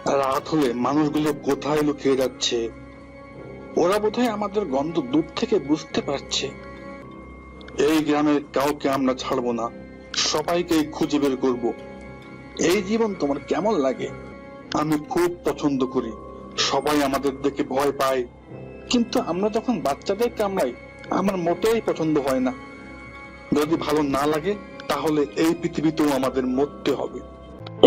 রাত হলে মানুষগুলো কোথায় লুকিয়ে যাচ্ছে? ওরা বোধহয় আমাদের গন্ধ দূর থেকে বুঝতে পারছে। এই গ্রামের কাউকে আমরা ছাড়বো না, সবাইকে খুঁজে বের করব। এই জীবন তোমার কেমন লাগে? আমি খুব পছন্দ করি। সবাই আমাদের দেখে ভয় পায়, কিন্তু আমরা যখন বাচ্চাদের কামড়াই আমার মোটেই পছন্দ হয় না। যদি ভালো না লাগে তাহলে এই পৃথিবীতেও আমাদের মরতে হবে।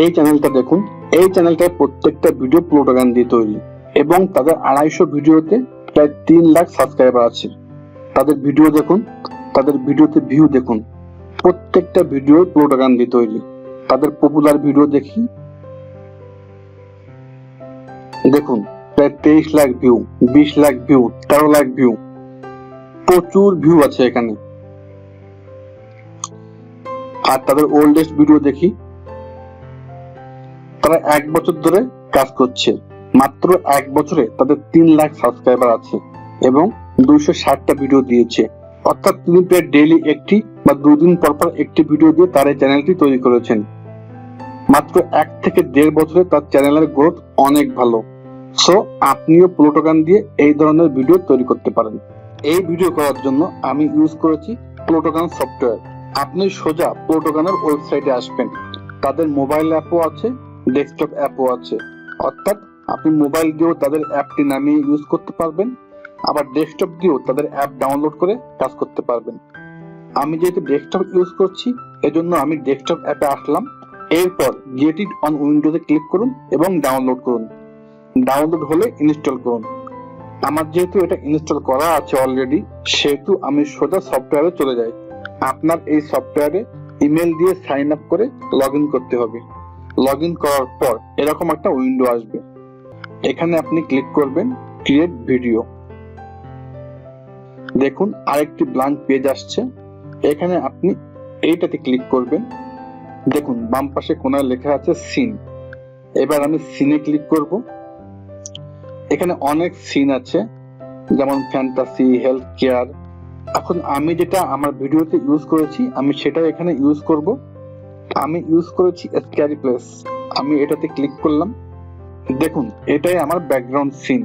এই চ্যানেলটা দেখুন, এই চ্যানেলটার প্রত্যেকটা ভিডিও প্লোটাগান দিয়ে তৈরি এবং তাদের 250 ভিডিওতে প্রায় 3 লাখ সাবস্ক্রাইবার আছে। তাদের ভিডিও দেখুন, তাদের ভিডিওতে ভিউ দেখুন, প্রত্যেকটা ভিডিও প্লোটাগান দিয়ে তৈরি। তাদের পপুলার ভিডিও দেখি, দেখুন প্রায় 23 lakh view, 20 lakh view, 13 lakh view, প্রচুর ভিউ আছে এখানে। আর তাদের ওল্ডেস্ট ভিডিও দেখি, তারা 1 বছর ধরে কাজ করছে, মাত্র 1 বছরে তাদের 3 লাখ সাবস্ক্রাইবার আছে এবং 260টা ভিডিও দিয়েছে। অর্থাৎ তিনি প্রায় ডেইলি একটি বা 2 দিন পর পর একটি ভিডিও দিয়ে তার এই চ্যানেলটি তৈরি করেছেন। মাত্র 1 থেকে 1.5 বছরে তার চ্যানেলের গ্রোথ অনেক ভালো। সো আপনিও প্লোটাগান দিয়ে এই ধরনের ভিডিও তৈরি করতে পারেন। এই ভিডিও করার জন্য আমি ইউজ করেছি প্লোটাগান সফটওয়্যার। আপনি সোজা প্লোটাগানের ওয়েবসাইটে আসবেন। তাদের মোবাইল অ্যাপও আছে, ডেস্কটপ অ্যাপও আছে। অর্থাৎ আপনি মোবাইল দিয়েও তাদের অ্যাপটি নামিয়ে ইউজ করতে পারবেন, আবার ডেস্কটপ দিয়েও তাদের অ্যাপ ডাউনলোড করে কাজ করতে পারবেন। আমি যেহেতু ডেস্কটপ ইউজ করছি এজন্য আমি ডেস্কটপ অ্যাপে আসলাম। এরপর গেট ইট অন উইন্ডোজে ক্লিক করুন এবং ডাউনলোড করুন। ডাউনলোড হলে ইনস্টল করুন। আমার যেহেতু এটা ইনস্টল করা আছে অলরেডি, সেহেতু আমি সোজা সফটওয়্যারে চলে যাই। আপনার এই সফটওয়্যারে ইমেল দিয়ে সাইন আপ করে লগ ইন করতে হবে। লগ ইন করার পর এরকম একটা উইন্ডো আসবে। এখানে আপনি ক্লিক করবেন ক্রিয়েট ভিডিও। দেখুন আরেকটি ব্ল্যাঙ্ক পেজ আসছে। এখানে আপনি এইটাতে ক্লিক করবেন। দেখুন বাম পাশে কোনায় লেখা আছে সিন। এবার আমি সিনে ক্লিক করব। এখানে অনেক সিন আছে, যেমন ফ্যান্টাসি, হেলথ কেয়ার। এখন আমি যেটা আমার ভিডিওতে ইউজ করেছি আমি সেটা এখানে ইউজ করব। আমি ইউজ করেছি স্ক্যারি প্লেস। আমি এটাতে ক্লিক করলাম। দেখুন এটাই আমার ব্যাকগ্রাউন্ড সিন।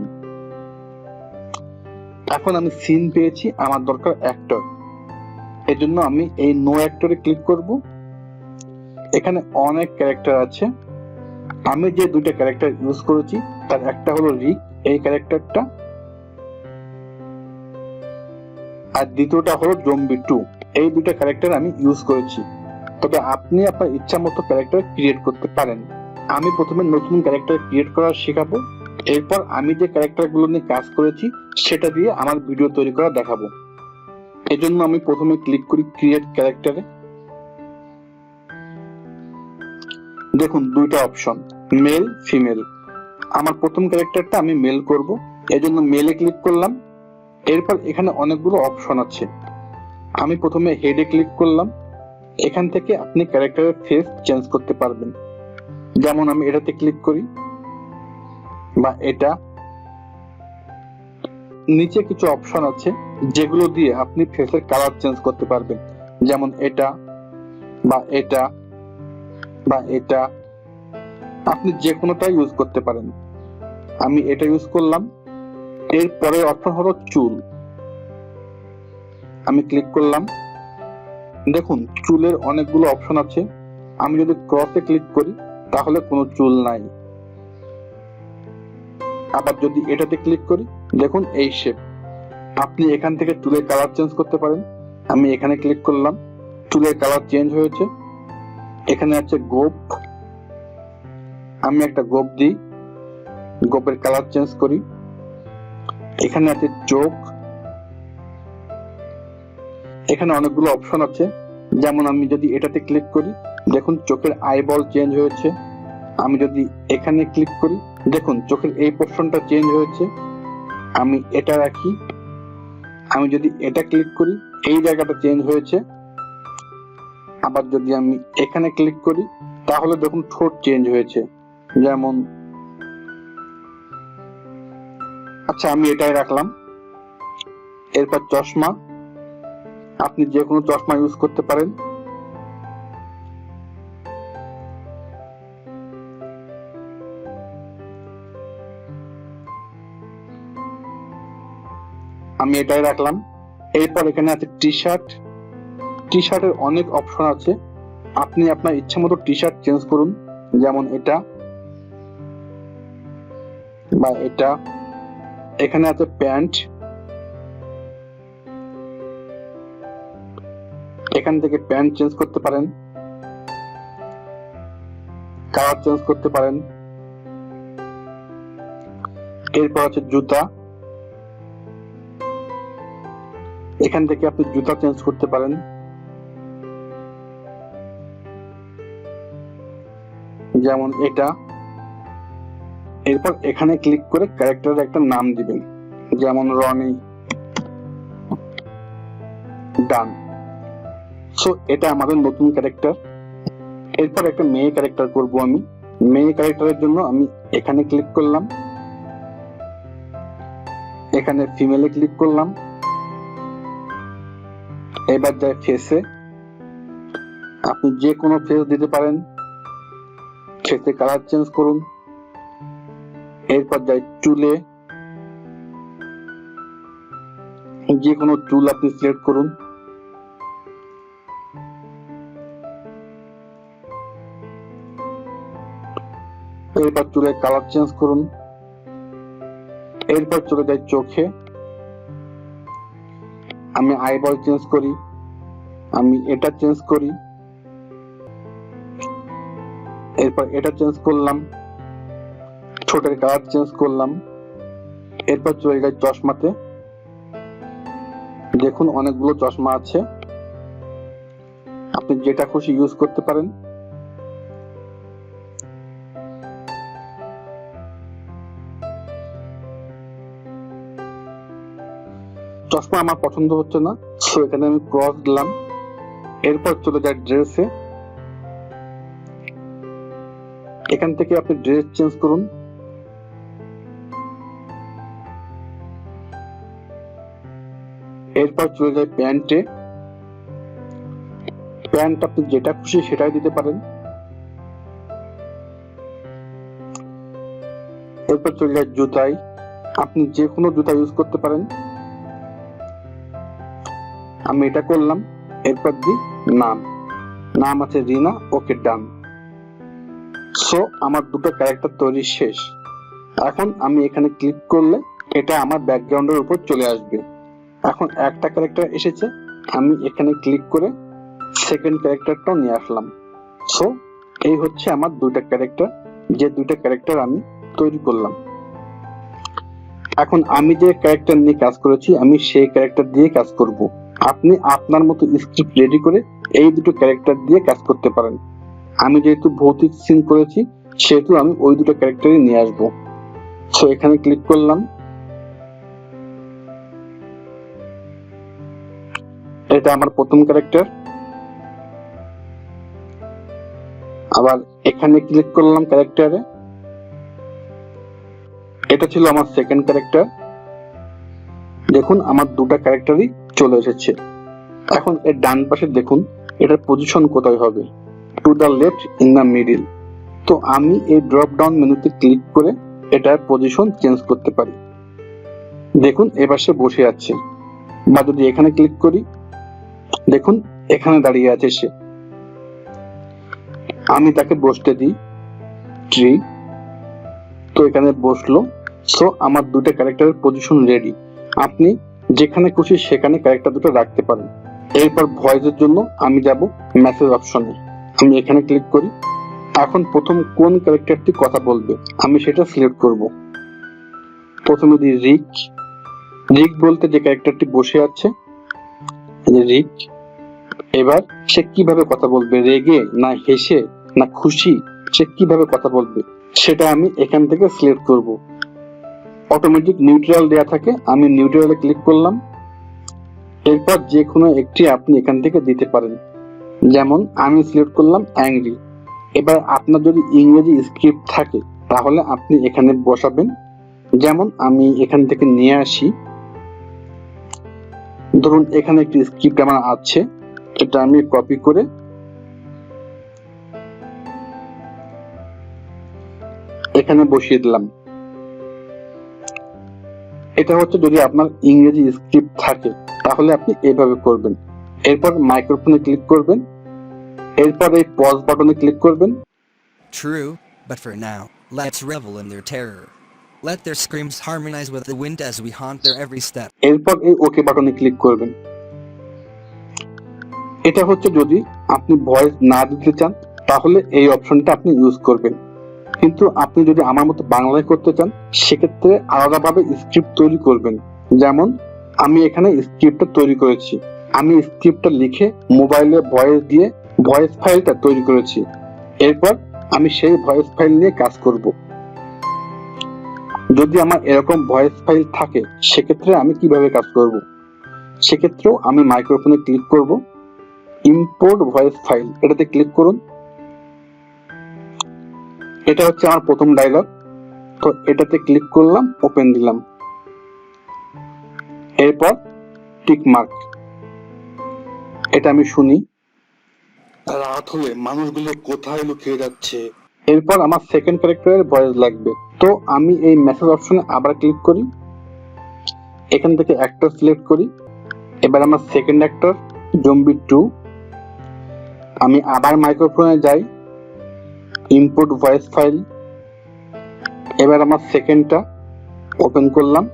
এখন আমি সিন পেয়েছি, আমার দরকার অ্যাক্টর। এজন্য আমি এই নো অ্যাক্টরে ক্লিক করব। এখানে অনেক ক্যারেক্টার আছে। আমি যে দুইটা ক্যারেক্টার ইউজ করেছি তার একটা হলো রিক, এই ক্যারেক্টারটা, আর দ্বিতীয়টা হলো জম্বি 2। এই দুইটা ক্যারেক্টার আমি ইউজ করেছি। তবে আপনি আপনার ইচ্ছা মতো ক্যারেক্টার ক্রিয়েট করতে পারেন। আমি প্রথমে নতুন ক্যারেক্টার ক্রিয়েট করা শেখাবো, এরপর আমি যে ক্যারেক্টারগুলো নিয়ে কাজ করেছি সেটা দিয়ে আমার ভিডিও তৈরি করা দেখাবো। এজন্য আমি প্রথমে ক্লিক করি ক্রিয়েট ক্যারেক্টারে। দেখুন দুইটা অপশন, মেল ফিমেল। আমার প্রথম ক্যারেক্টারটা আমি মেল করব, এজন্য মেলে ক্লিক করলাম। এরপর এখানে অনেকগুলো অপশন আছে। আমি প্রথমে হেডে ক্লিক করলাম। এখান থেকে আপনি ক্যারেক্টারের ফেস চেঞ্জ করতে পারবেন। যেমন আমি এটাতে ক্লিক করি বা এটা। নিচে কিছু অপশন আছে যেগুলো দিয়ে আপনি ফেসের কালার চেঞ্জ করতে পারবেন, যেমন এটা বা এটা বা এটা। আপনি যে কোনোটা ইউজ করতে পারেন। আমি এটা ইউজ করলাম। এরপরের অপশন হলো চুল। আমি ক্লিক করলাম। দেখুন চুলের অনেকগুলো অপশন আছে। আমি যদি ক্রসে ক্লিক করি তাহলে কোনো চুল নাই। আবার যদি এটাতে ক্লিক করি, দেখুন এই শেপ। আপনি এখান থেকে চুলের কালার চেঞ্জ করতে পারেন। আমি এখানে ক্লিক করলাম, চুলের কালার চেঞ্জ হয়েছে। এখানে আছে গোপ। আমি একটা গোপ দিই, গোপের কালার চেঞ্জ করি। এখানে আছে চোখ। এখানে অনেকগুলো অপশন আছে, যেমন আমি যদি এটাতে ক্লিক করি, দেখুন চোখের আইবল চেঞ্জ হয়েছে। আমি যদি এখানে ক্লিক করি, দেখুন চোখের এই পোর্শনটা চেঞ্জ হয়েছে। আমি এটা রাখি। আমি যদি এটা ক্লিক করি, এই জায়গাটা চেঞ্জ হয়েছে। আবার যদি আমি এখানে ক্লিক করি তাহলে দেখুন ঠোঁট চেঞ্জ হয়েছে, যেমন। আচ্ছা আমি এটাই রাখলাম। এরপর চশমা। আপনি যে কোনো চশমা ইউজ করতে পারেন। আমি এটাই রাখলাম। এরপর এখানে আছে টি শার্ট। টি শার্টের অনেক অপশন আছে, আপনি আপনার ইচ্ছা মতো টি শার্ট চেঞ্জ করুন, যেমন এটা বা এটা। এখানে আছে প্যান্ট, এখান থেকে প্যান্ট চেঞ্জ করতে পারেন, কালার চেঞ্জ করতে পারেন। এরপর আছে জুতা, এখান থেকে আপনি জুতা চেঞ্জ করতে পারেন, যেমন এটা। এরপর এখানে ক্লিক করে ক্যারেক্টারের একটা নাম দিবেন, যেমন রনি। ডান। সো এটা আমাদের নতুন ক্যারেক্টার। এরপর একটা মেয়ে ক্যারেক্টার করব আমি। মেয়ে ক্যারেক্টারের জন্য আমি এখানে ক্লিক করলাম, এখানে ফিমেলে ক্লিক করলাম। এবার যাই ফেসে, আপনি যে কোনো ফেস দিতে পারেন, ফেসে কালার চেঞ্জ করুন। এরপর যাই চুলে, যে কোনো চুল আপনি সিলেক্ট করুন। এরপর চুলের কালার চেঞ্জ করুন। এরপর চলে যাই চোখে, আমি আইবল চেঞ্জ করি, আমি এটা চেঞ্জ করি। এরপর এটা চেঞ্জ করলাম, ঠোঁটের কালার চেঞ্জ করলাম। এরপর চলে যাই চশমাতে, দেখুন অনেকগুলো চশমা আছে, আপনি যেটা খুশি ইউজ করতে পারেন। চশমা আমার পছন্দ হচ্ছে না, তো এখানে আমি ক্রস দিলাম। এরপর চলে যায় ড্রেসে, এখান থেকে আপনি ড্রেস চেঞ্জ করুন। এরপর চলে যায় প্যান্টে, প্যান্ট আপনি যেটা খুশি সেটাই দিতে পারেন। এরপর চলে যায় জুতায়, আপনি যে কোনো জুতা ইউজ করতে পারেন, আমি এটা করলাম। এরপর দিই নাম, নাম আছে রিনা। ওকে, ডান। সো আমার দুটো ক্যারেক্টার তৈরি শেষ। এখন আমি এখানে ক্লিক করলে এটা আমার ব্যাকগ্রাউন্ডের উপর চলে আসবে। এখন একটা ক্যারেক্টার এসেছে, আমি এখানে ক্লিক করে সেকেন্ড ক্যারেক্টারটাও নিয়ে আসলাম। সো এই হচ্ছে আমার দুইটা ক্যারেক্টার, যে দুইটা ক্যারেক্টার আমি তৈরি করলাম। এখন আমি যে ক্যারেক্টার নিয়ে কাজ করেছি, আমি সেই ক্যারেক্টার দিয়ে কাজ করব। আপনি আপনার মতো স্ক্রিপ্ট রেডি করে এই দুটো ক্যারেক্টার দিয়ে কাজ করতে পারেন। আমি যেহেতু ভৌতিক সিন করেছি, সেহেতু আমি ওই দুটো ক্যারেক্টারই নিয়ে আসবো। সো এখানে ক্লিক করলাম, এটা আমার প্রথম ক্যারেক্টার। আবার এখানে ক্লিক করলাম ক্যারেক্টারে, এটা ছিল আমার সেকেন্ড ক্যারেক্টার। দেখুন আমার দুটো ক্যারেক্টারই চলে এসেছে। এখন এর ডান পাশে দেখুন এটার পজিশন কোথায় হবে, to the left, in the middle. তো আমি এই ড্রপ ডাউন মেনুতে ক্লিক করে এটার পজিশন চেঞ্জ করতে পারি। দেখুন এবার সে বসে আছে। বা যদি এখানে ক্লিক করি, দেখুন এখানে দাঁড়িয়ে আছে সে। আমি তাকে বসতে দিই, ট্রি। তো এখানে বসলো। সো আমার দুটো ক্যারেক্টারের পজিশন রেডি। আপনি যেখানে খুশি সেখানে ক্যারেক্টার দুটো রাখতে পারেন। এরপর ভয়েসের জন্য আমি যাব মেসেজ অপশনে, আমি এখানে ক্লিক করি। এখন প্রথম কোন ক্যারেক্টারটি কথা বলবে আমি সেটা সিলেক্ট করব। প্রথমে দিই রিক। রিক বলতে যে ক্যারেক্টারটি বসে আছে, রিক। এবার সে কিভাবে কথা বলবে, রেগে না হেসে না খুশি, সে কিভাবে কথা বলবে সেটা আমি এখান থেকে সিলেক্ট করব। অটোমেটিক নিউট্রাল দেয়া থাকে, আমি নিউট্রালে ক্লিক করলাম। এরপর যে কোনো একটি আপনি এখান থেকে দিতে পারেন, যেমন আমি সিলেক্ট করলাম অ্যাংরি। এবার আপনার যদি ইংরেজি স্ক্রিপ্ট থাকে তাহলে আপনি এখানে বসাবেন, যেমন আমি এখান থেকে নিয়ে আসি। ধরুন এখানে একটি স্ক্রিপ্ট আমার আছে, এটা আমি কপি করে এখানে বসিয়ে দিলাম। এটা হচ্ছে যদি আপনার ইংরেজি স্ক্রিপ্ট থাকে তাহলে আপনি এইভাবে করবেন। এরপর মাইক্রোফোনে ক্লিক করবেন, এরপর এই পজ বাটনে ক্লিক করবেন। True, but for now, let's revel in their terror. Let their screams harmonize with the wind as we haunt their every step. এরপর এই ওকে বাটনে ক্লিক করবেন। এটা হচ্ছে যদি আপনি ভয়েস না দিতে চান তাহলে এই অপশনটা আপনি ইউজ করবেন, কিন্তু আপনি যদি আমার মতো বাংলায় করতে চান সেক্ষেত্রে আলাদাভাবে স্ক্রিপ্ট তৈরি করবেন। যেমন আমি এখানে স্ক্রিপ্টটা তৈরি করেছি, আমি স্ক্রিপ্টটা লিখে মোবাইলে ভয়েস দিয়ে ভয়েস ফাইলটা তৈরি করেছি। এরপর আমি সেই ভয়েস ফাইল নিয়ে কাজ করব। যদি আমার এরকম ভয়েস ফাইল থাকে সেক্ষেত্রে আমি কিভাবে কাজ করব? সেক্ষেত্রেও আমি মাইক্রোফোনে ক্লিক করব, ইম্পোর্ট ভয়েস ফাইল এটাতে ক্লিক করুন। এটা হচ্ছে আমার প্রথম ডায়লগ, তো এটাতে ক্লিক করলাম, ওপেন দিলাম। এরপর টিক মার্ক, এটা আমি শুনি। রাত হলে মানুষগুলো কোথায় লুকিয়ে যাচ্ছে। এরপর আমার সেকেন্ড ক্যারেক্টারের ভয়েস লাগবে, তো আমি এই মেসেজ অপশনে আবার ক্লিক করি, এখান থেকে অ্যাক্টর সিলেক্ট করি। এবার আমার সেকেন্ড অ্যাক্টর জম্বি 2, আমি আবার মাইক্রোফোনে যাই, ইম্পোর্ট ভয়েস ফাইল। এবার আমার সেকেন্ডটা ওপেন করলাম,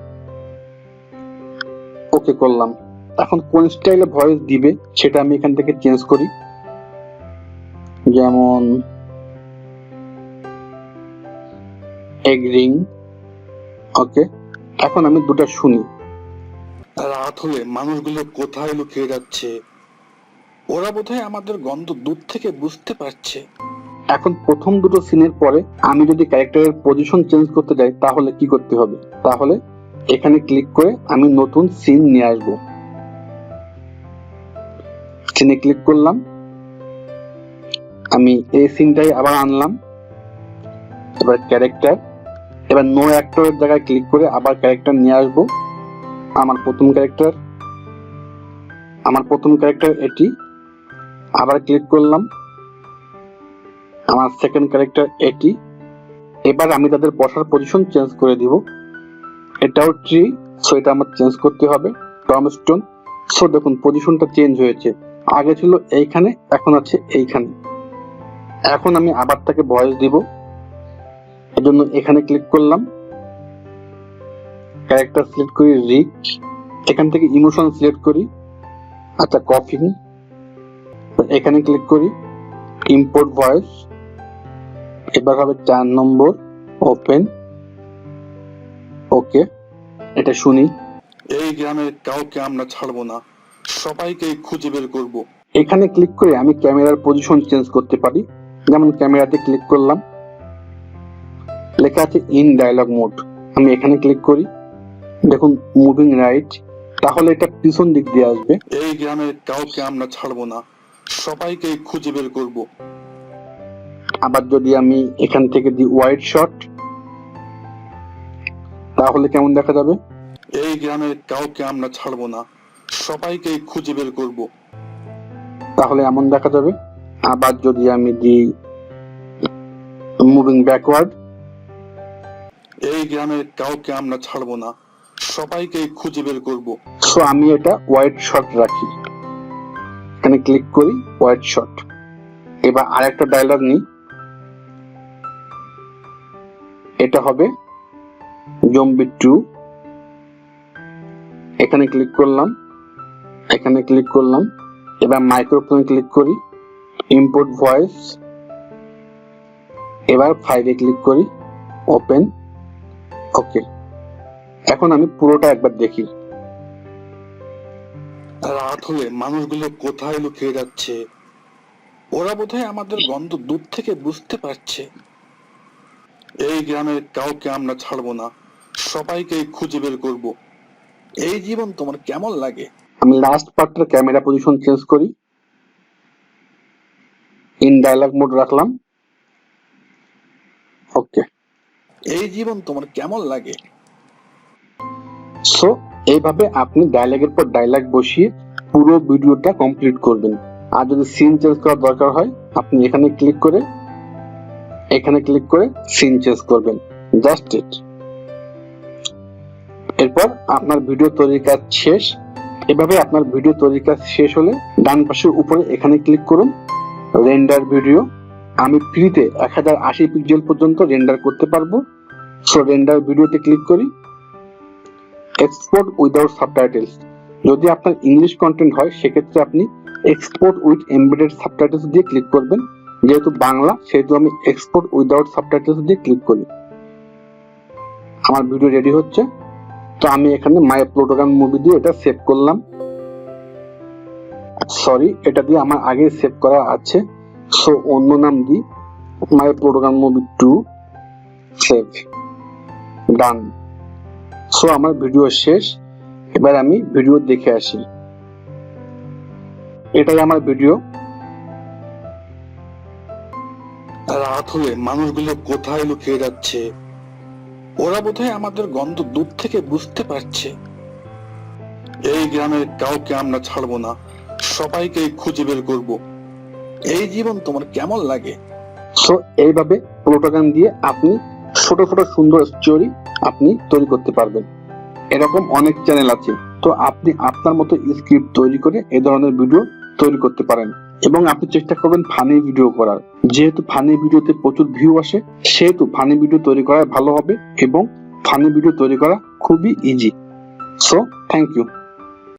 ওকে করলাম। এখন কোন স্টাইলে ভয়েস দিবে সেটা আমি এখান থেকে চেঞ্জ করি, যেমন এগ্রিং। ওকে, এখন আমি দুটো শুনি। রাত হলে মানুষগুলো কোথায় লুকিয়ে যাচ্ছে, ওরা বোধহয় আমাদের গন্ধ দূর থেকে বুঝতে পারছে। এখন প্রথম দুটো সিনের পরে আমি যদি ক্যারেক্টারের পজিশন চেঞ্জ করতে যাই তাহলে কি করতে হবে? তাহলে এখানে ক্লিক করে আমি নতুন সিন নিয়ে আসবো। সিনে ক্লিক করলাম, আমি এই সিনটাই আবার আনলাম। এবার ক্যারেক্টার, এবার নো অ্যাক্টরের জায়গায় ক্লিক করে আবার ক্যারেক্টার নিয়ে আসবো। আমার প্রথম ক্যারেক্টার এটি, আবার ক্লিক করলাম। আমার সেকেন্ড ক্যারেক্টার এটি। এবার আমি তাদের বসার পজিশন চেঞ্জ করে দিব। এটাও ট্রি, সো এটা আমার চেঞ্জ করতে হবে। টমস্টোন, সো দেখুন পজিশনটা চেঞ্জ হয়েছে, আগে ছিল এইখানে, এখন আছে এইখানে। এখন আমি আবার তাকে ভয়েস দিব, এজন্য এখানে ক্লিক করলাম, ক্যারেক্টার সিলেক্ট করি রিক, এখান থেকে ইমোশন সিলেক্ট করি, আচ্ছা কফিং, এখানে ক্লিক করি, ইম্পোর্ট ভয়েস। এবার হবে 4 নম্বর, ওপেন, ওকে। এটা শুনি। এই গ্রামের কাউকে আমরা ছাড়বো না, সবাইকে খুঁজে বের করব। এখানে ক্লিক করে আমি ক্যামেরার পজিশন চেঞ্জ করতে পারি, যেমন ক্যামেরাতে ক্লিক করলাম, লেখা আছে ইন ডায়লগ মোড, আমি এখানে ক্লিক করি, দেখুন মুভিং রাইট, তাহলে এটা পিছন দিক দিয়ে আসবে। এই গ্রামের কাউকে আমরা ছাড়বো না, সবাইকে খুঁজে বের করব। আবার যদি আমি এখান থেকে দিই ওয়াইড শট তাহলে কেমন দেখা যাবে? এই গ্রামের কাউকে আমরা ছাড়বো না, সবাইকে খুঁজে বের করব, তাহলে এমন দেখা যাবে। আবার যদি আমি দিই মুভিং ব্যাকওয়ার্ড, এই গ্রামের কাউকে আমরা ছাড়বো না, সবাইকে খুঁজে বের করব, সো আমি এটা ওয়াইড শট রাখি, এখানে ক্লিক করি ওয়াইড শট। এবার আরেকটা ডায়লগ নিই, এটা হবে জম্বি 2, এখানে ক্লিক করলাম, এখানে ক্লিক করলাম। এবার মাইক্রোফোনে ক্লিক করি, ইম্পোর্ট ভয়েস, এবার ফাইলে ক্লিক করি, ওপেন, ওকে। এখন আমি পুরোটা একবার দেখি। রাত হলে মানুষগুলো কোথায় লুকিয়ে যাচ্ছে, ওরা বোধহয় আমাদের গন্ধ দূর থেকে বুঝতে পারছে। এই গ্রামের কাউকে আমরা ছাড়বো না, সবাইকে খুঁজে বের করব। এই জীবন তোমার কেমন লাগে? আমি লাস্ট পার্টটার ক্যামেরা পজিশন চেঞ্জ করি, ইন ডায়লগ মোড রাখলাম, ওকে। এই জীবন তোমার কেমন লাগে? সো এইভাবে আপনি ডায়লগের পর ডায়লগ বসিয়ে পুরো ভিডিওটা কমপ্লিট করবেন। আর যদি সিন চেঞ্জ করার দরকার হয় আপনি এখানে ক্লিক করে সিন চেঞ্জ করবেন, জাস্ট ইট। এরপর এরপর আপনার ভিডিও তৈরির কাজ শেষ। এভাবে আপনার ভিডিও তৈরির কাজ শেষ হলে ডান পাশের উপরে এখানে ক্লিক করুন, রেন্ডার ভিডিও। আমি ফ্রিতে 1080 পিক্সেল পর্যন্ত রেন্ডার করতে পারবো। সো রেন্ডার ভিডিওতে ক্লিক করি, এক্সপোর্ট উইদাউট সাবটাইটেলস। যদি আপনার ইংলিশ কন্টেন্ট হয় সেক্ষেত্রে আপনি এক্সপোর্ট উইথ এমবেডেড সাবটাইটেলস দিয়ে ক্লিক করবেন। যেহেতু বাংলা সেহেতু আমি এক্সপোর্ট উইদাউট সাবটাইটেলস দিয়ে ক্লিক করি। আমার ভিডিও রেডি হচ্ছে, তো আমি এখানে মাই প্লোটোগান মুভি দিয়ে এটা সেভ করলাম। সরি, এটা দিয়ে আমার আগে সেভ করা আছে, সো অন্য নাম দিই, মাই প্লোটোগান মুভি 2 সেভ, ডান। সো আমার ভিডিও শেষ। এবার আমি ভিডিও দেখে আসি। এটাই আমার ভিডিও। রাত হলে মানুষগুলো কোথায় লুকিয়ে যাচ্ছে? ওরা বোধহয় আমাদের গন্ধ দূর থেকে বুঝতে পারছে। এই গ্রামের কাউকে আমরা ছাড়বো না, সবাইকে খুঁজে বের করব। এই জীবন তোমার কেমন লাগে? সো এইভাবে প্লোটোগান দিয়ে আপনি ছোট ছোট সুন্দর স্টোরি আপনি তৈরি করতে পারবেন। এরকম অনেক চ্যানেল আছে, তো আপনি আপনার মতো স্ক্রিপ্ট তৈরি করে এই ধরনের ভিডিও তৈরি করতে পারেন। এবং আপনি চেষ্টা করবেন ফানি ভিডিও করার। যেহেতু ফানি ভিডিওতে প্রচুর ভিউ আসে, সেহেতু ফানি ভিডিও তৈরি করা ভালো হবে এবং ফানি ভিডিও তৈরি করা খুবই ইজি। So thank you.